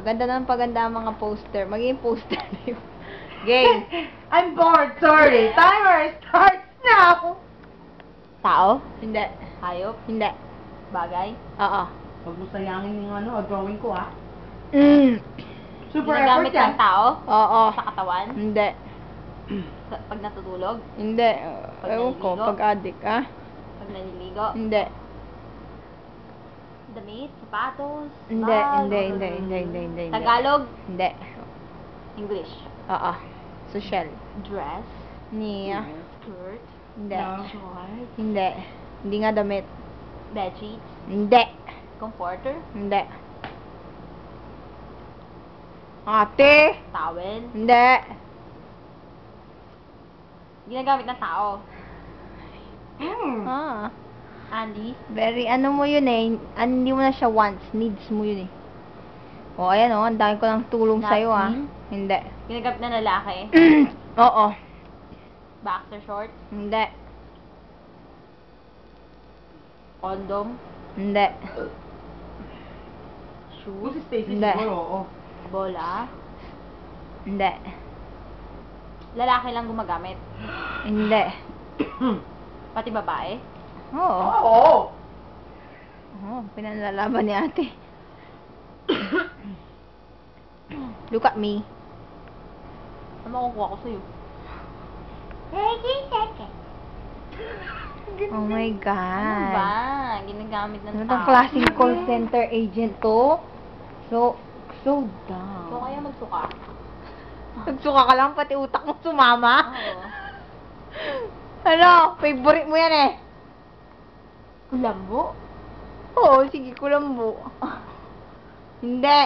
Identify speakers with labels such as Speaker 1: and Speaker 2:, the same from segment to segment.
Speaker 1: Paganda ng paganda ang mga poster. Maging poster na yun. Game.
Speaker 2: I'm bored, sorry. Timer starts now!
Speaker 1: Tao? Hindi.
Speaker 3: Hayop?
Speaker 1: Hindi.
Speaker 3: Bagay?
Speaker 1: Oo.
Speaker 2: Huwag mo sayangin yung drawing ko, ha? Super
Speaker 3: Ginagamit
Speaker 2: effort yan.
Speaker 3: ng tao?
Speaker 1: Oo.
Speaker 3: Sa katawan?
Speaker 1: Hindi.
Speaker 3: Pag natutulog?
Speaker 1: Hindi.
Speaker 3: Pag
Speaker 1: Ewan ko,
Speaker 3: naliligo?
Speaker 1: pag addict, ah?
Speaker 3: Pag naniligo?
Speaker 1: Hindi.
Speaker 3: Damit? Sapatos?
Speaker 1: Hindi,
Speaker 3: bag,
Speaker 1: hindi.
Speaker 3: Tagalog?
Speaker 1: Hindi.
Speaker 3: English?
Speaker 1: Oo. Social.
Speaker 3: Dress?
Speaker 1: Niya.
Speaker 3: Skirt?
Speaker 1: Hindi.
Speaker 2: No.
Speaker 3: Shorts?
Speaker 1: Hindi. Hindi nga damit.
Speaker 3: Bedsheets?
Speaker 1: Hindi.
Speaker 3: Comforter?
Speaker 1: Hindi. Ate!
Speaker 3: Towel?
Speaker 1: Hindi.
Speaker 3: Ginagamit ng tao?
Speaker 1: Ah.
Speaker 3: Undies?
Speaker 1: Very, ano mo yun eh. Hindi mo na siya wants. Needs mo yun eh. O, ayan o. Ang dami ko ng tulong sa'yo ah.
Speaker 3: Napkin?
Speaker 1: Hindi.
Speaker 3: Ginagamit ng lalaki?
Speaker 1: Oo.
Speaker 3: Boxer shorts?
Speaker 1: Hindi.
Speaker 3: Condom?
Speaker 1: Hindi.
Speaker 2: Kung
Speaker 3: Shoes?
Speaker 2: si Stacy
Speaker 1: Hindi.
Speaker 2: siguro, oo.
Speaker 3: Bola?
Speaker 1: Hindi.
Speaker 3: Lalaki lang gumagamit?
Speaker 1: Hindi.
Speaker 3: Pati babae?
Speaker 1: Oo.
Speaker 2: Oo!
Speaker 1: Oo, pinanlalaban ni ate. Look at me.
Speaker 3: Ano makukuha ko sa'yo?
Speaker 1: Oh my
Speaker 3: Ano
Speaker 1: God.
Speaker 3: ba? Ginagamit ng
Speaker 1: Ano
Speaker 3: tao?
Speaker 1: tong klaseng call center agent to? So dumb.
Speaker 3: So, kaya magsuka?
Speaker 1: Nagsuka ka lang, pati utak mo sumama.
Speaker 3: Oo.
Speaker 1: Ano? Favorite mo yan eh.
Speaker 3: Kulambo?
Speaker 1: Oo, sige, kulambo. Hindi.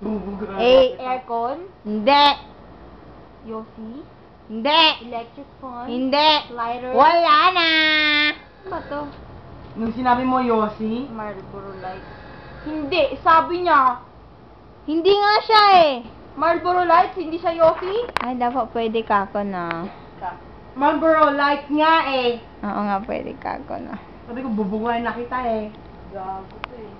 Speaker 2: Bubuga.
Speaker 3: Aircon?
Speaker 1: Hindi.
Speaker 3: Yossi?
Speaker 1: Hindi.
Speaker 3: Electric fan?
Speaker 1: Hindi.
Speaker 3: Lighter?
Speaker 1: Wala na.
Speaker 3: Ano ba to?
Speaker 2: Nung sinabi mo, Yossi,
Speaker 3: Marlboro Light.
Speaker 2: hindi, sabi niya,
Speaker 1: Hindi nga siya eh.
Speaker 3: Marlboro Lights? Hindi siya Yossi?
Speaker 1: Ay, dapat pwede ka ako na.
Speaker 2: Marlboro Light nga eh.
Speaker 1: Oo nga, pwede ka ako na.
Speaker 2: Sabi ko, bubungayin na kita eh.
Speaker 3: Gago to eh.